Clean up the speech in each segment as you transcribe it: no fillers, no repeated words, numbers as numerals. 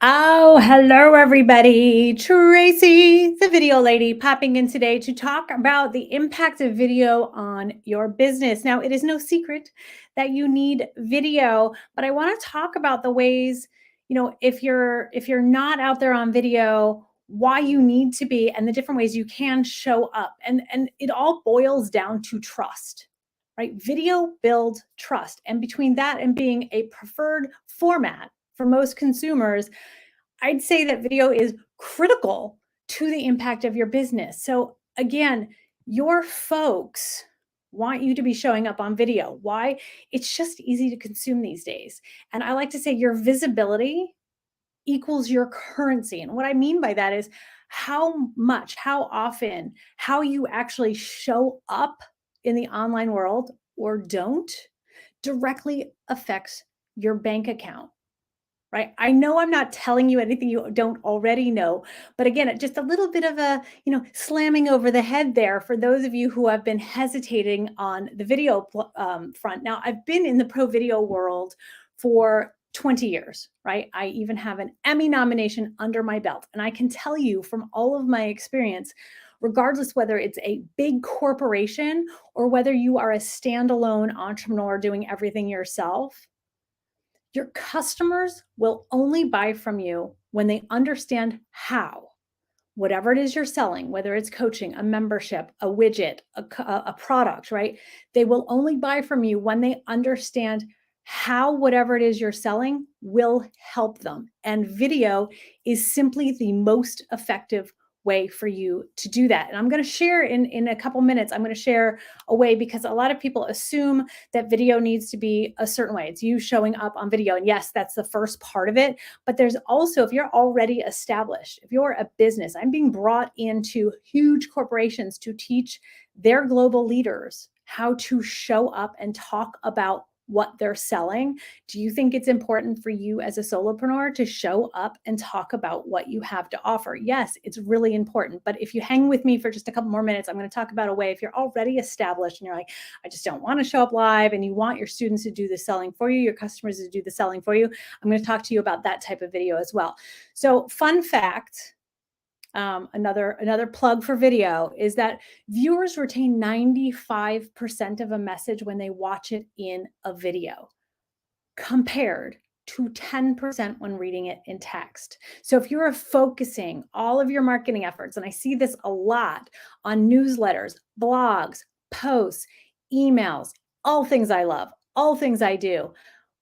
Oh, hello, everybody. Tracy, the video lady, popping in today to talk about the impact of video on your business. Now, it is no secret that you need video, but I want to talk about the ways, if you're not out there on video, why you need to be and the different ways you can show up. And it all boils down to trust. Right? Video builds trust. And between that and being a preferred format for most consumers, I'd say that video is critical to the impact of your business. So again, your folks want you to be showing up on video. Why? It's just easy to consume these days. And I like to say your visibility equals your currency. And what I mean by that is how much, how often, how you actually show up in the online world or don't directly affects your bank account, right? I know I'm not telling you anything you don't already know, but again, just a little bit of a, slamming over the head there for those of you who have been hesitating on the video front. Now, I've been in the pro video world for 20 years, right? I even have an Emmy nomination under my belt. And I can tell you from all of my experience, regardless whether it's a big corporation or whether you are a standalone entrepreneur doing everything yourself, your customers will only buy from you when they understand how, whatever it is you're selling, whether it's coaching, a membership, a widget, a product, right? They will only buy from you when they understand how whatever it is you're selling will help them. And video is simply the most effective way for you to do that. And I'm going to share in a couple minutes, I'm going to share a way because a lot of people assume that video needs to be a certain way. It's you showing up on video. And yes, that's the first part of it. But there's also, if you're already established, if you're a business, I'm being brought into huge corporations to teach their global leaders how to show up and talk about what they're selling. Do you think it's important for you as a solopreneur to show up and talk about what you have to offer? Yes, it's really important. But if you hang with me for just a couple more minutes, I'm going to talk about a way if you're already established and you're like, I just don't want to show up live, and you want your students to do the selling for you, your customers to do the selling for you, I'm going to talk to you about that type of video as well. So fun fact, another plug for video is that viewers retain 95% of a message when they watch it in a video, compared to 10% when reading it in text. So if you're focusing all of your marketing efforts, and I see this a lot on newsletters, blogs, posts, emails, all things I love, all things I do,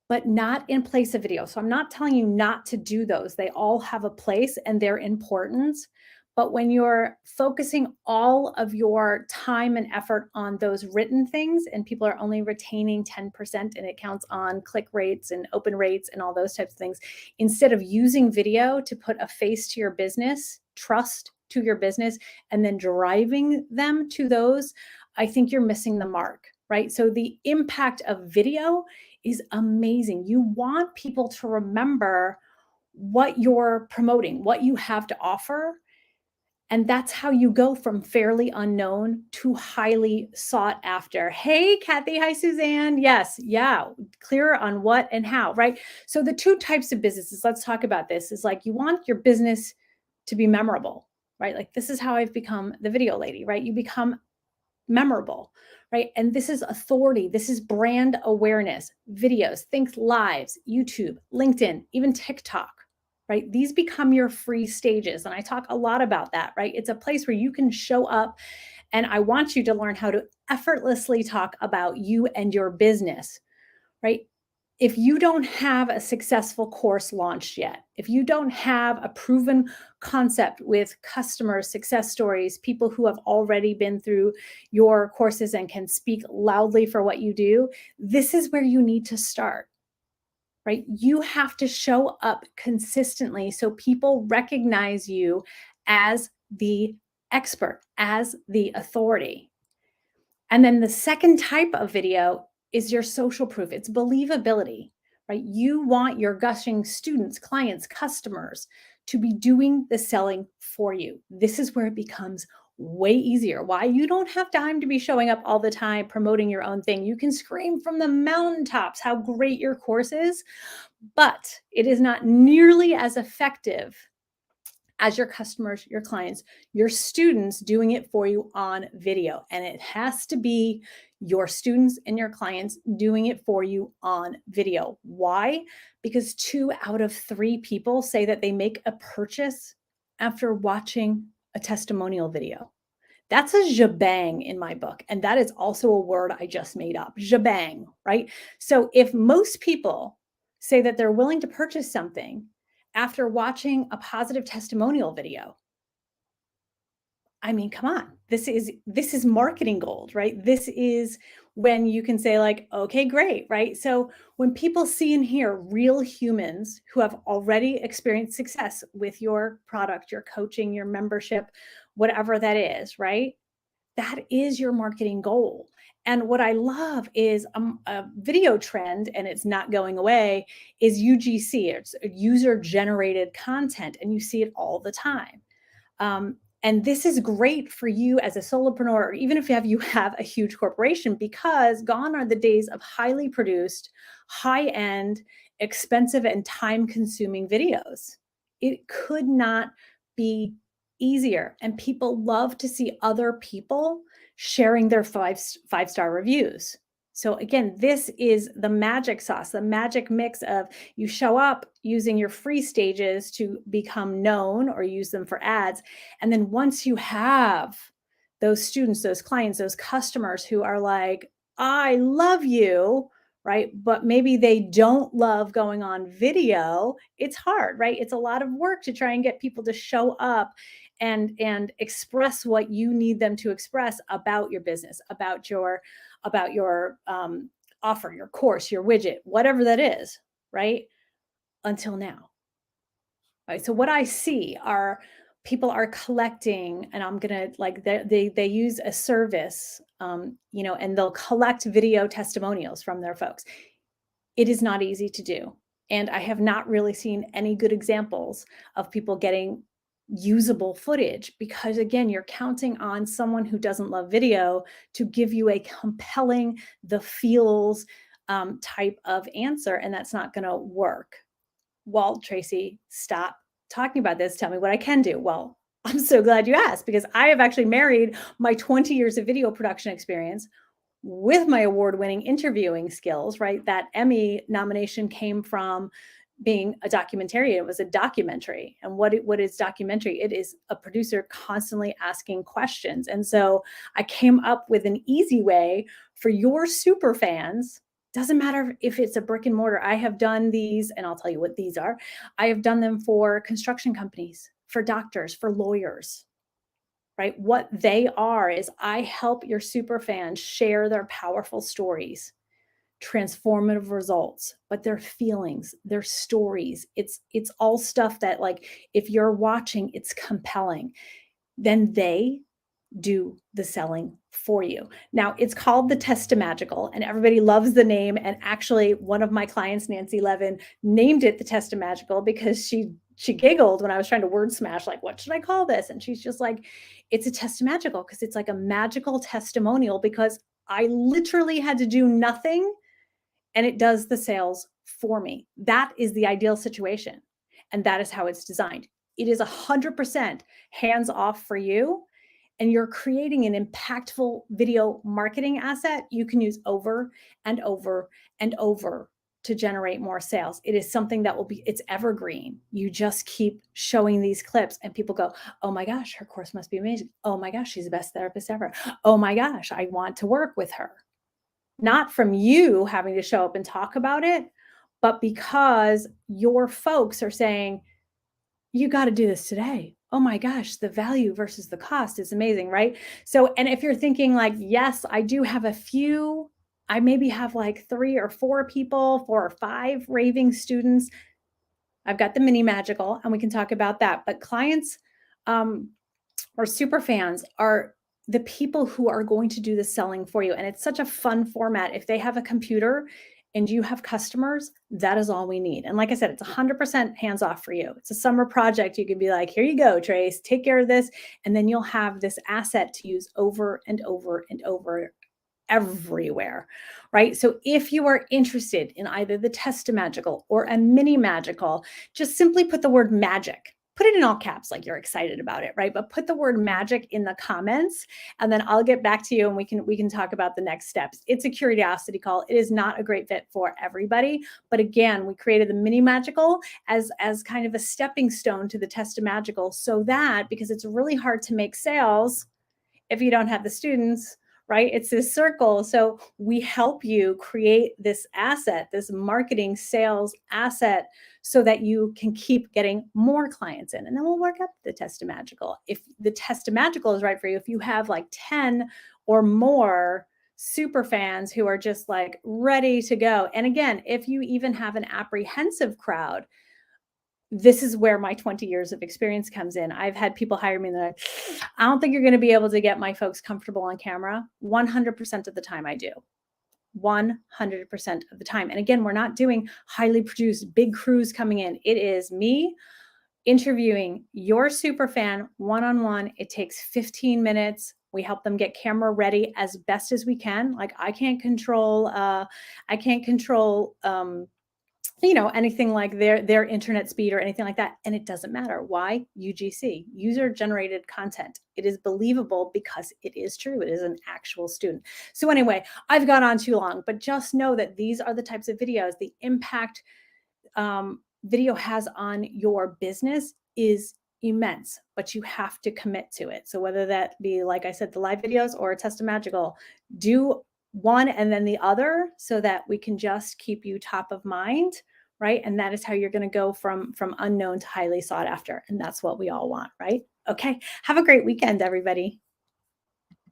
but not in place of video. So I'm not telling you not to do those. They all have a place and their importance. But when you're focusing all of your time and effort on those written things and people are only retaining 10% and it counts on click rates and open rates and all those types of things, instead of using video to put a face to your business, trust to your business, and then driving them to those, I think you're missing the mark, right? So the impact of video is amazing. You want people to remember what you're promoting, what you have to offer. And that's how you go from fairly unknown to highly sought after. Hey, Kathy. Hi, Suzanne. Yes. Yeah. Clear on what and how, right? So the two types of businesses, let's talk about this, is like you want your business to be memorable, right? Like this is how I've become the video lady, right? You become memorable, right? And this is authority. This is brand awareness, videos, think lives, YouTube, LinkedIn, even TikTok, right? These become your free stages. And I talk a lot about that, right? It's a place where you can show up, and I want you to learn how to effortlessly talk about you and your business, right? If you don't have a successful course launched yet, if you don't have a proven concept with customers, success stories, people who have already been through your courses and can speak loudly for what you do, this is where you need to start, right? You have to show up consistently so people recognize you as the expert, as the authority. And then the second type of video is your social proof. It's believability, right? You want your gushing students, clients, customers to be doing the selling for you. This is where it becomes way easier. Why? You don't have time to be showing up all the time promoting your own thing. You can scream from the mountaintops how great your course is, but it is not nearly as effective as your customers, your clients, your students doing it for you on video. And it has to be your students and your clients doing it for you on video. Why? Because 2 out of 3 people say that they make a purchase after watching a testimonial video. That's a jabang in my book. And that is also a word I just made up, jabang, right? So if most people say that they're willing to purchase something after watching a positive testimonial video, I mean, come on. This is marketing gold, right? This is when you can say like, okay, great, right? So when people see and hear real humans who have already experienced success with your product, your coaching, your membership, whatever that is, right? That is your marketing goal. And what I love is a video trend, and it's not going away, is UGC. It's user generated content, and you see it all the time. And this is great for you as a solopreneur, or even if you have a huge corporation, because gone are the days of highly produced, high end, expensive, and time consuming videos. It could not be easier. And people love to see other people sharing their five-star reviews. So again, this is the magic sauce, the magic mix of you show up using your free stages to become known or use them for ads. And then once you have those students, those clients, those customers who are like, I love you, right? But maybe they don't love going on video. It's hard, right? It's a lot of work to try and get people to show up and express what you need them to express about your business, about your offer, your course, your widget, whatever that is, right? Until now. Right. So what I see are people are collecting, and I'm gonna like they use a service, and they'll collect video testimonials from their folks. It is not easy to do, and I have not really seen any good examples of people getting usable footage because again, you're counting on someone who doesn't love video to give you a compelling, the feels type of answer, and that's not going to work. Well, Tracy, stop talking about this. Tell me what I can do. Well, I'm so glad you asked because I have actually married my 20 years of video production experience with my award-winning interviewing skills, right? That Emmy nomination came from being a documentarian. It was a documentary. And what is documentary? It is a producer constantly asking questions. And so I came up with an easy way for your super fans. Doesn't matter if it's a brick and mortar. I have done these, and I'll tell you what these are. I have done them for construction companies, for doctors, for lawyers, right? What they are is I help your super fans share their powerful stories, transformative results, but their feelings, their stories. It's all stuff that like if you're watching, it's compelling. Then they do the selling for you. Now, it's called the Testamagical, and everybody loves the name. And actually, one of my clients, Nancy Levin, named it the Testamagical because she giggled when I was trying to word smash, like, what should I call this? And she's just like, it's a Testamagical because it's like a magical testimonial because I literally had to do nothing and it does the sales for me. That is the ideal situation. And that is how it's designed. It is 100% hands off for you. And you're creating an impactful video marketing asset you can use over and over and over to generate more sales. It is something that it's evergreen. You just keep showing these clips and people go, oh my gosh, her course must be amazing. Oh my gosh, she's the best therapist ever. Oh my gosh, I want to work with her. Not from you having to show up and talk about it, but because your folks are saying, you got to do this today. Oh my gosh, the value versus the cost is amazing, right? So, and if you're thinking like, yes, I do have a few, I maybe have like 3 or 4 people, 4 or 5 raving students. I've got the mini magical and we can talk about that. But clients or super fans are the people who are going to do the selling for you. And it's such a fun format. If they have a computer and you have customers, that is all we need. And like I said, it's 100% hands off for you. It's a summer project. You can be like, here you go, Trace, take care of this. And then you'll have this asset to use over and over and over everywhere, right? So if you are interested in either the Test Magical or a Mini Magical, just simply put the word magic. Put it in all caps like you're excited about it, right? But put the word magic in the comments, and then I'll get back to you and we can talk about the next steps. It's a curiosity call. It is not a great fit for everybody, but again, we created the Mini Magical as kind of a stepping stone to the Test Magical, so that because it's really hard to make sales if you don't have the students, right? It's this circle. So we help you create this asset, this marketing sales asset, so that you can keep getting more clients in. And then we'll work up the Testamagical. If the Testamagical is right for you, if you have like 10 or more super fans who are just like ready to go. And again, if you even have an apprehensive crowd, this is where my 20 years of experience comes in. I've had people hire me and they're like, I don't think you're going to be able to get my folks comfortable on camera. 100% of the time I do. 100% of the time. And again, we're not doing highly produced big crews coming in. It is me interviewing your super fan one-on-one. It takes 15 minutes. We help them get camera ready as best as we can. Like I can't control anything like their internet speed or anything like that. And it doesn't matter. Why? UGC, user generated content. It is believable because it is true. It is an actual student. So anyway, I've gone on too long, but just know that these are the types of videos, the impact video has on your business is immense, but you have to commit to it. So whether that be, like I said, the live videos or a Test of Magical, do one and then the other so that we can just keep you top of mind, right? And that is how you're going to go from unknown to highly sought after. And that's what we all want, right? Okay. Have a great weekend, everybody.